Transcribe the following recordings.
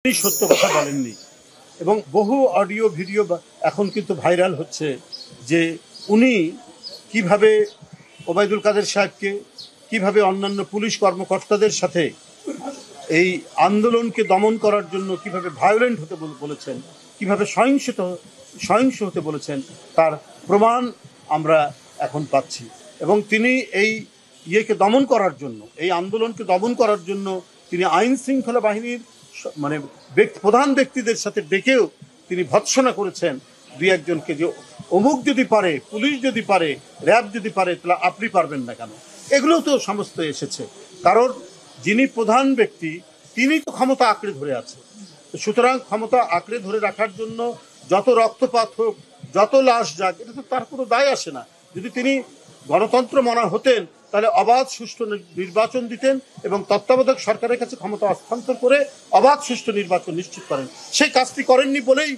তিনি সত্য কথা বলেননি এবং বহু অডিও ভিডিও এখন কিন্তু ভাইরাল হচ্ছে যে উনি কিভাবে ওবায়দুল কাদের সাহেবকে কিভাবে অন্যান্য পুলিশ কর্মকর্তাদের সাথে এই আন্দোলনকে দমন করার জন্য কিভাবে ভায়োলেন্ট হতে বলেছেন, কিভাবে সহিংস হতে বলেছেন, তার প্রমাণ আমরা এখন পাচ্ছি। এবং তিনি এই ইয়েকে দমন করার জন্য, এই আন্দোলনকে দমন করার জন্য তিনি আইন শৃঙ্খলা বাহিনীর মানে প্রধান ব্যক্তিদের সাথে ডেকেও তিনি ভৎসনা করেছেন দুই একজনকে, যে অমুক যদি পারে, পুলিশ যদি পারে, র্যাব যদি পারে, তাহলে আপনি পারবেন না কেন? এগুলো তো সমস্ত এসেছে, কারণ যিনি প্রধান ব্যক্তি তিনি তো ক্ষমতা আঁকড়ে ধরে আছে। সুতরাং ক্ষমতা আঁকড়ে ধরে রাখার জন্য যত রক্তপাত হোক, যত লাশ যাক, এটা তো তার কোনো দায় আসে না। যদি তিনি গণতন্ত্র মনা হতেন তাহলে অবাধ সুষ্ঠু নির্বাচন দিতেন এবং তত্ত্বাবধায়ক সরকারের কাছে ক্ষমতা হস্তান্তর করে অবাধ সুষ্ঠু নির্বাচন নিশ্চিত করেন। সেই কাজটি করেননি বলেই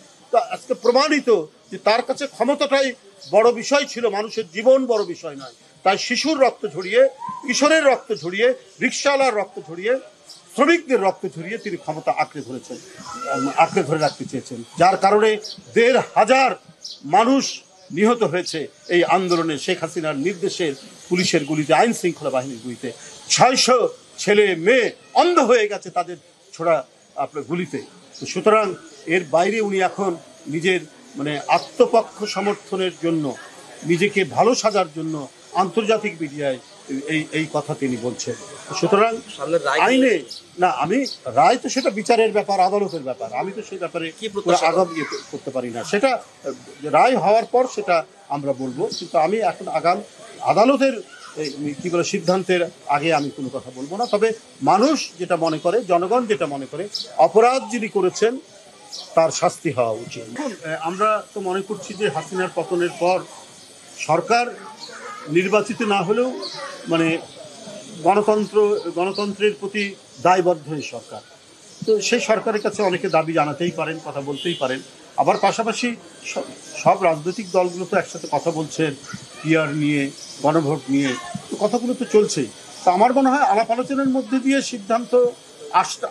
আজকে প্রমাণিত যে তার কাছে ক্ষমতাটাই বড় বিষয় ছিল, মানুষের জীবন বড় বিষয় নয়। তাই শিশুর রক্ত ঝরিয়ে, কিশোরের রক্ত ঝরিয়ে, রিকশাওয়ালার রক্ত ঝরিয়ে, শ্রমিকদের রক্ত ঝরিয়ে তিনি ক্ষমতা আঁকড়ে ধরে রাখতে চেয়েছেন, যার কারণে ১৫০০ মানুষ নিহত হয়েছে এই আন্দোলনে। শেখ হাসিনার নির্দেশে পুলিশের গুলিতে, আইন শৃঙ্খলা বাহিনীর গুলিতে ৬০০ ছেলে মেয়ে অন্ধ হয়ে গেছে তাদের ছোড়া আপনার গুলিতে। সুতরাং এর বাইরে উনি এখন নিজের মানে আত্মপক্ষ সমর্থনের জন্য, নিজেকে ভালো সাজার জন্য আন্তর্জাতিক মিডিয়ায় এই কথা তিনি বলছেন। সুতরাং আইনে না, আমি রায় তো সেটা বিচারের ব্যাপার, আদালতের ব্যাপার, আমি তো সেই ব্যাপারে আগাম করতে পারি না। সেটা রায় হওয়ার পর সেটা আমরা বলবো, কিন্তু আমি এখন আদালতের কি বলে সিদ্ধান্তের আগে আমি কোনো কথা বলবো না। তবে মানুষ যেটা মনে করে, জনগণ যেটা মনে করে, অপরাধ যিনি করেছেন তার শাস্তি হওয়া উচিত। আমরা তো মনে করছি যে হাসিনার পতনের পর সরকার নির্বাচিত না হলেও মানে গণতন্ত্রের প্রতি দায়বদ্ধ এই সরকার। তো সেই সরকারের কাছে অনেকে দাবি জানাতেই পারেন, কথা বলতেই পারেন। আবার পাশাপাশি সব রাজনৈতিক দলগুলো তো একসাথে কথা বলছেন পিআর নিয়ে, গণভোট নিয়ে, তো কথাগুলো তো চলছেই। তো আমার মনে হয় আলাপ আলোচনার মধ্যে দিয়ে সিদ্ধান্ত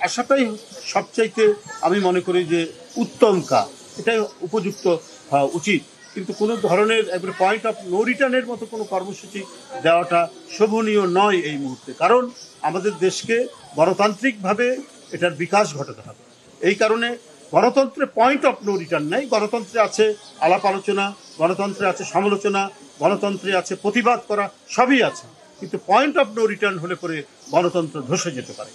আসাটাই সবচাইতে আমি মনে করি যে উত্তম কাজ, এটাই উপযুক্ত হওয়া উচিত। কিন্তু কোনো ধরনের একবারে পয়েন্ট অফ নো রিটার্নের মতো কোনো কর্মসূচি দেওয়াটা শোভনীয় নয় এই মুহূর্তে, কারণ আমাদের দেশকে গণতান্ত্রিকভাবে এটার বিকাশ ঘটাতে হবে। এই কারণে গণতন্ত্রে পয়েন্ট অফ নো রিটার্ন নেই। গণতন্ত্রে আছে আলাপ আলোচনা, গণতন্ত্রে আছে সমালোচনা, গণতন্ত্রে আছে প্রতিবাদ করা, সবই আছে, কিন্তু পয়েন্ট অফ নো রিটার্ন হলে পরে গণতন্ত্র ধসে যেতে পারে।